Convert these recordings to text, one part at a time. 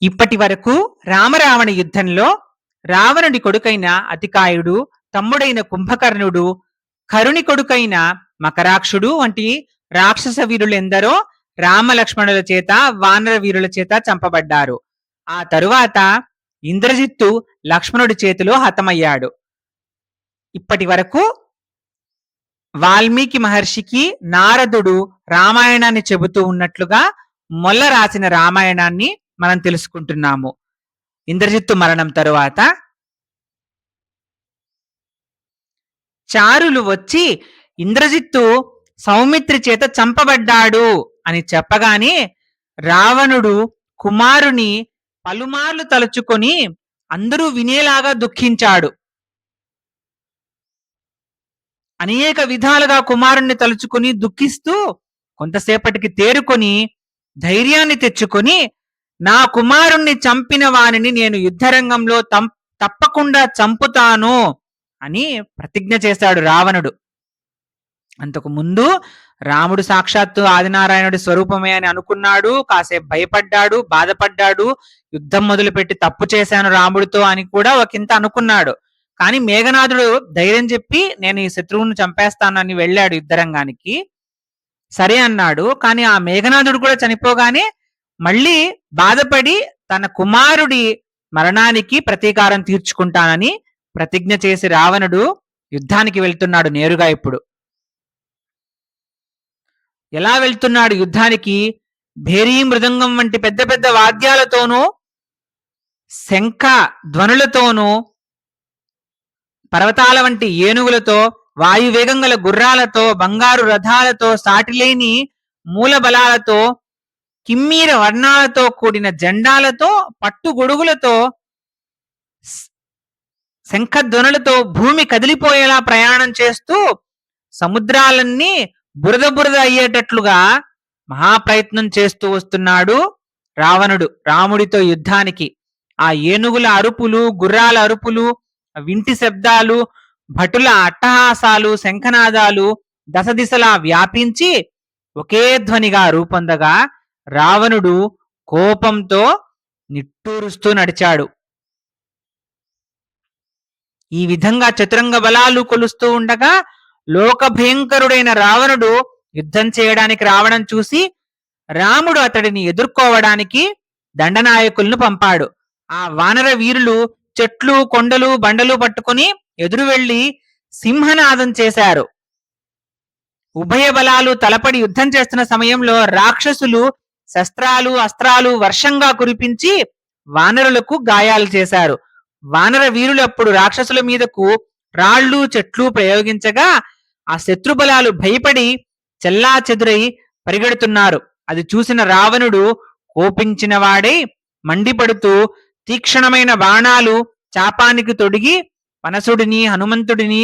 ఇప్పటి వరకు రామరావణ యుద్ధంలో రావణుడి కొడుకైన అతికాయుడు, తమ్ముడైన కుంభకర్ణుడు, కరుని కొడుకైన మకరాక్షుడు వంటి రాక్షస వీరులెందరో రామలక్ష్మణుల చేత వానర వీరుల చేత చంపబడ్డారు. ఆ తరువాత ఇంద్రజిత్తు లక్ష్మణుడి చేతిలో హతమయ్యాడు. ఇప్పటి వరకు వాల్మీకి మహర్షికి నారదుడు రామాయణాన్ని చెబుతూ ఉన్నట్లుగా మొల్ల రాసిన రామాయణాన్ని మనం తెలుసుకుంటున్నాము. ఇంద్రజిత్తు మరణం తరువాత చారులు వచ్చి ఇంద్రజిత్తు సౌమిత్రి చేత చంపబడ్డాడు అని చెప్పగానే రావణుడు కుమారుని పలుమార్లు తలుచుకొని అందరూ వినేలాగా దుఃఖించాడు. అనేక విధాలుగా కుమారుణ్ణి తలుచుకుని దుఃఖిస్తూ కొంతసేపటికి తేరుకొని ధైర్యాన్ని తెచ్చుకొని నా కుమారుణ్ణి చంపిన వానిని నేను యుద్ధరంగంలో తప్పకుండా చంపుతాను అని ప్రతిజ్ఞ చేశాడు రావణుడు. అంతకు ముందు రాముడు సాక్షాత్తు ఆదినారాయణుడి స్వరూపమే అని అనుకున్నాడు. కాసేపు భయపడ్డాడు, బాధపడ్డాడు, యుద్ధం మొదలుపెట్టి తప్పు చేశాను రాముడితో అని కూడా ఒకంత అనుకున్నాడు. కానీ మేఘనాథుడు ధైర్యం చెప్పి నేను ఈ శత్రువును చంపేస్తానని వెళ్ళాడు యుద్ధరంగానికి. సరే అన్నాడు. కానీ ఆ మేఘనాథుడు కూడా చనిపోగానే మళ్ళీ బాధపడి తన కుమారుడి మరణానికి ప్రతీకారం తీర్చుకుంటానని ప్రతిజ్ఞ చేసి రావణుడు యుద్ధానికి వెళ్తున్నాడు నేరుగా. ఇప్పుడు ఎలా వెళ్తున్నాడు యుద్ధానికి? భేరీ మృదంగం వంటి పెద్ద పెద్ద వాద్యాలతోనూ, శంఖ ధ్వనులతోనూ, పర్వతాల వంటి ఏనుగులతో, వాయువేగం గల గుర్రాలతో, బంగారు రథాలతో, సాటిలేని మూల బలాలతో, కిమ్మీర వర్ణాలతో కూడిన జెండాలతో, పట్టుగొడుగులతో, శంఖధ్వనులతో భూమి కదిలిపోయేలా ప్రయాణం చేస్తూ సముద్రాలన్నీ బురద బురద అయ్యేటట్లుగా మహాప్రయత్నం చేస్తూ వస్తున్నాడు రావణుడు రాముడితో యుద్ధానికి. ఆ ఏనుగుల అరుపులు, గుర్రాల అరుపులు, వింటి శబ్దాలు, భటుల అట్టహాసాలు, శంఖనాదాలు దశ దిశలా వ్యాపించి ఒకే ధ్వనిగా రూపొందగా రావణుడు కోపంతో నిట్టూరుస్తూ నడిచాడు. ఈ విధంగా చతురంగ బలాలు కొలుస్తూ ఉండగా లోక భయంకరుడైన రావణుడు యుద్ధం చేయడానికి రావడం చూసి రాముడు అతడిని ఎదుర్కోవడానికి దండనాయకులను పంపాడు. ఆ వానర వీరులు చెట్లు, కొండలు, బండలు పట్టుకుని ఎదురు వెళ్లి సింహనాదం చేశారు. ఉభయ బలాలు తలపడి యుద్ధం చేస్తున్న సమయంలో రాక్షసులు శస్త్రాలు, అస్త్రాలు వర్షంగా కురిపించి వానరులకు గాయాలు చేశారు. వానర వీరులు అప్పుడు రాక్షసుల మీదకు రాళ్లు, చెట్లు ప్రయోగించగా ఆ శత్రుబలాలు భయపడి చెల్లా చెదురై పరిగెడుతున్నారు. అది చూసిన రావణుడు కోపించిన వాడై మండిపడుతూ తీక్షణమైన బాణాలు చాపానికి తొడిగి పనసుడిని, హనుమంతుడిని,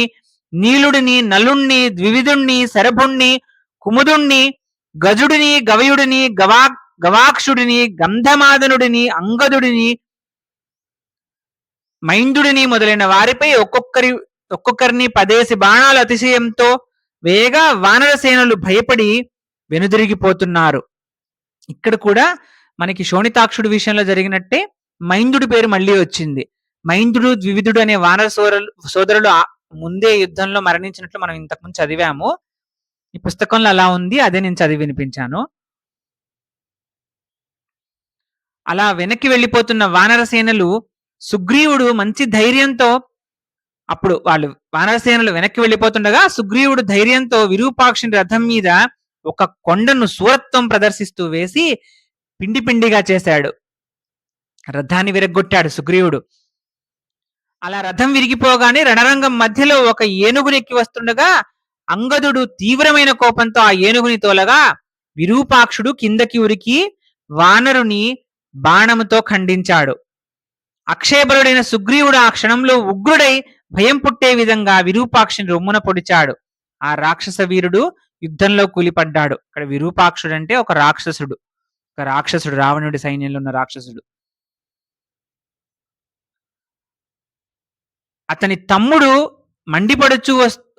నీలుడిని, నలుణ్ణి, ద్వివిధుణ్ణి, శరభుణ్ణి, కుముదుణ్ణి, గజుడిని, గవయుడిని, గవాక్షుడిని, గంధమాదనుడిని, అంగదుడిని, మైందుడిని మొదలైన వారిపై ఒక్కొక్కరిని 10 బాణాల అతిశయంతో వేగా వానర సేనలు భయపడి వెనుదిరిగిపోతున్నారు. ఇక్కడ కూడా మనకి శోణితాక్షుడి విషయంలో జరిగినట్టే మైందుడి పేరు మళ్ళీ వచ్చింది. మైందుడు, ద్వివిధుడు అనే వానర సోదరులు ముందే యుద్ధంలో మరణించినట్లు మనం ఇంతకుముందు చదివాము. ఈ పుస్తకంలో అలా ఉంది, అదే నేను చదివి వినిపించాను. అలా వెనక్కి వెళ్ళిపోతున్న వానర సేనలు సుగ్రీవుడు మంచి ధైర్యంతో, అప్పుడు వాళ్ళు వానరసేనలు వెనక్కి వెళ్ళిపోతుండగా సుగ్రీవుడు ధైర్యంతో విరూపాక్షుని రథం మీద ఒక కొండను సూరత్వం ప్రదర్శిస్తూ వేసి పిండి పిండిగా చేశాడు. రథాన్ని విరగ్గొట్టాడు సుగ్రీవుడు. అలా రథం విరిగిపోగానే రణరంగం మధ్యలో ఒక ఏనుగునెక్కి వస్తుండగా అంగదుడు తీవ్రమైన కోపంతో ఆ ఏనుగుని తోలగా విరూపాక్షుడు కిందకి ఉరికి వానరుని బాణముతో ఖండించాడు. అక్షయబలుడైన సుగ్రీవుడు ఆ క్షణంలో ఉగ్రుడై భయం పుట్టే విధంగా విరూపాక్షుని రొమ్మున పొడిచాడు. ఆ రాక్షస వీరుడు యుద్ధంలో కూలిపడ్డాడు. ఇక్కడ విరూపాక్షుడు అంటే ఒక రాక్షసుడు, రావణుడి సైన్యంలో ఉన్న రాక్షసుడు. అతని తమ్ముడు మండిపడుచు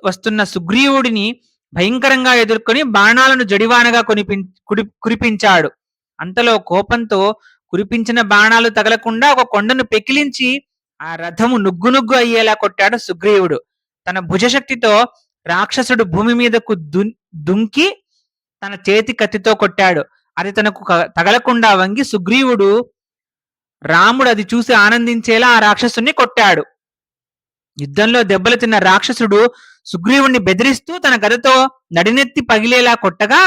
వస్తున్న సుగ్రీవుడిని భయంకరంగా ఎదుర్కొని బాణాలను జడివానగా కురిపించాడు. అంతలో కోపంతో కురిపించిన బాణాలు తగలకుండా ఒక కొండను పెకిలించి ఆ రథము నుగ్గు నుగ్గు అయ్యేలా కొట్టాడు సుగ్రీవుడు. తన భుజశక్తితో రాక్షసుడు భూమి మీదకు దుంకి తన చేతి కత్తితో కొట్టాడు. అది తనకు తగలకుండా వంగి సుగ్రీవుడు రాముడు అది చూసి ఆనందించేలా ఆ రాక్షసుని కొట్టాడు. యుద్ధంలో దెబ్బలు తిన్న రాక్షసుడు సుగ్రీవుణ్ణి బెదిరిస్తూ తన గదతో నడినెత్తి పగిలేలా కొట్టగా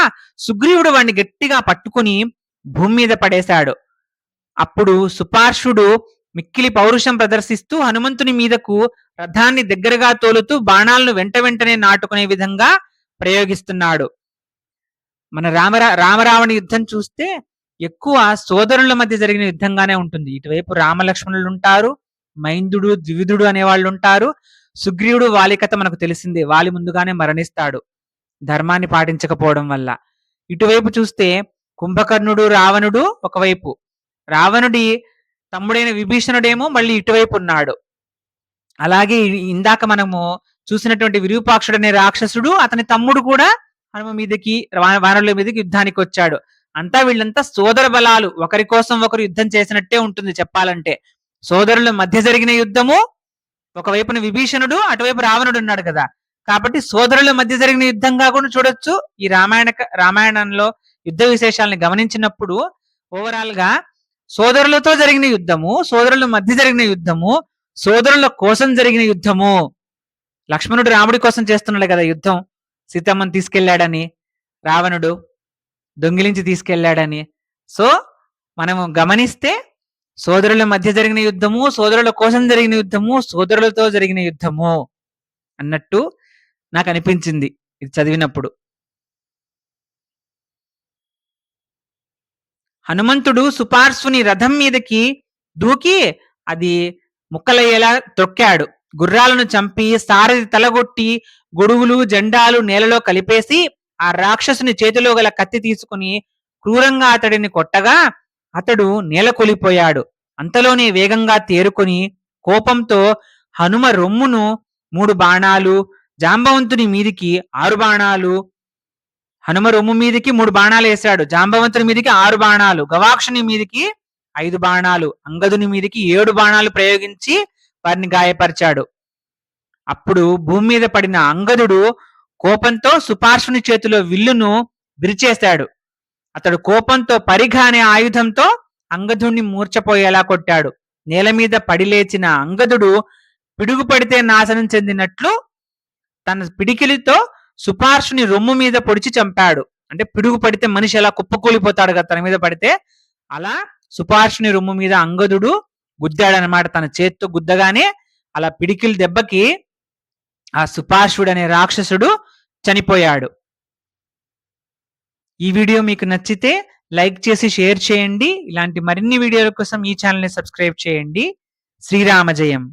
సుగ్రీవుడు వాణ్ణి గట్టిగా పట్టుకుని భూమి మీద పడేశాడు. అప్పుడు సుపార్షుడు మిక్కిలి పౌరుషం ప్రదర్శిస్తూ హనుమంతుని మీదకు రథాన్ని దగ్గరగా తోలుతూ బాణాలను వెంట వెంటనే నాటుకునే విధంగా ప్రయోగిస్తున్నాడు. మన రామరావణ యుద్ధం చూస్తే ఎక్కువ సోదరుల మధ్య జరిగిన యుద్ధంగానే ఉంటుంది. ఇటువైపు రామలక్ష్మణులు ఉంటారు, మైందుడు ద్వివిధుడు అనేవాళ్ళు ఉంటారు. సుగ్రీవుడు వాలి కథ మనకు తెలిసిందే, వాలి ముందుగానే మరణిస్తాడు ధర్మాన్ని పాటించకపోవడం వల్ల. ఇటువైపు చూస్తే కుంభకర్ణుడు రావణుడు ఒకవైపు, రావణుడి తమ్ముడైన విభీషణుడేమో మళ్ళీ ఇటువైపు ఉన్నాడు. అలాగే ఇందాక మనము చూసినటువంటి విరూపాక్షుడు అనే రాక్షసుడు, అతని తమ్ముడు కూడా హనుమ మీదకి వానరుల మీదకి యుద్ధానికి వచ్చాడు. అంతా వీళ్ళంతా సోదర బలాలు, ఒకరి కోసం ఒకరు యుద్ధం చేసినట్టే ఉంటుంది చెప్పాలంటే. సోదరుల మధ్య జరిగిన యుద్ధము, ఒకవైపున విభీషణుడు, అటువైపు రావణుడు ఉన్నాడు కదా, కాబట్టి సోదరుల మధ్య జరిగిన యుద్ధంగా కూడా చూడొచ్చు. ఈ రామాయణంలో యుద్ధ విశేషాలను గమనించినప్పుడు ఓవరాల్ గా సోదరులతో జరిగిన యుద్ధము, సోదరుల మధ్య జరిగిన యుద్ధము, సోదరుల కోసం జరిగిన యుద్ధము. లక్ష్మణుడు రాముడి కోసం చేస్తున్నాడు కదా యుద్ధం, సీతమ్మని తీసుకెళ్లాడని, రావణుడు దొంగిలించి తీసుకెళ్లాడని. సో మనము గమనిస్తే సోదరుల మధ్య జరిగిన యుద్ధము, సోదరుల కోసం జరిగిన యుద్ధము, సోదరులతో జరిగిన యుద్ధము అన్నట్టు నాకు అనిపించింది ఇది చదివినప్పుడు. హనుమంతుడు సుపార్శ్వుని రథం మీదకి దూకి అది ముక్కలయ్యేలా తొక్కాడు. గుర్రాలను చంపి సారథి తలగొట్టి గొడుగులు జెండాలు నేలలో కలిపేసి ఆ రాక్షసుని చేతిలో గల కత్తి తీసుకుని క్రూరంగా అతడిని కొట్టగా అతడు నేల కొలిపోయాడు. అంతలోనే వేగంగా తేరుకొని కోపంతో హనుమ రొమ్మును 3 బాణాలు, జాంబవంతుని మీదికి 6 బాణాలు, హనుమ రొమ్ము మీదికి 3 బాణాలు వేశాడు, జాంబవంతుని మీదికి 6 బాణాలు, గవాక్షుని మీదికి 5 బాణాలు, అంగదుని మీదికి 7 బాణాలు ప్రయోగించి వారిని గాయపరిచాడు. అప్పుడు భూమి మీద పడిన అంగదుడు కోపంతో సుపార్శ్వుని చేతిలో విల్లును విరిచేశాడు. అతడు కోపంతో పరిఘ అనే ఆయుధంతో అంగదుణ్ణి మూర్చపోయేలా కొట్టాడు. నేల మీద పడిలేచిన అంగదుడు పిడుగు పడితే నాశనం చెందినట్లు తన పిడికిలితో సుపార్శ్వుని రొమ్ము మీద పొడిచి చంపాడు. అంటే పిడుగు పడితే మనిషి ఎలా కుప్పకూలిపోతాడు కదా తన మీద పడితే, అలా సుపార్శ్వుని రొమ్ము మీద అంగదుడు గుద్దాడనమాట. తన చేత్తో గుద్దగానే అలా పిడికిలి దెబ్బకి ఆ సుపార్శ్వుడు అనే రాక్షసుడు చనిపోయాడు. ఈ వీడియో మీకు నచ్చితే లైక్ చేసి షేర్ చేయండి. ఇలాంటి మరిన్ని వీడియోల కోసం ఈ ఛానల్ని సబ్స్క్రైబ్ చేయండి. శ్రీరామ జయం.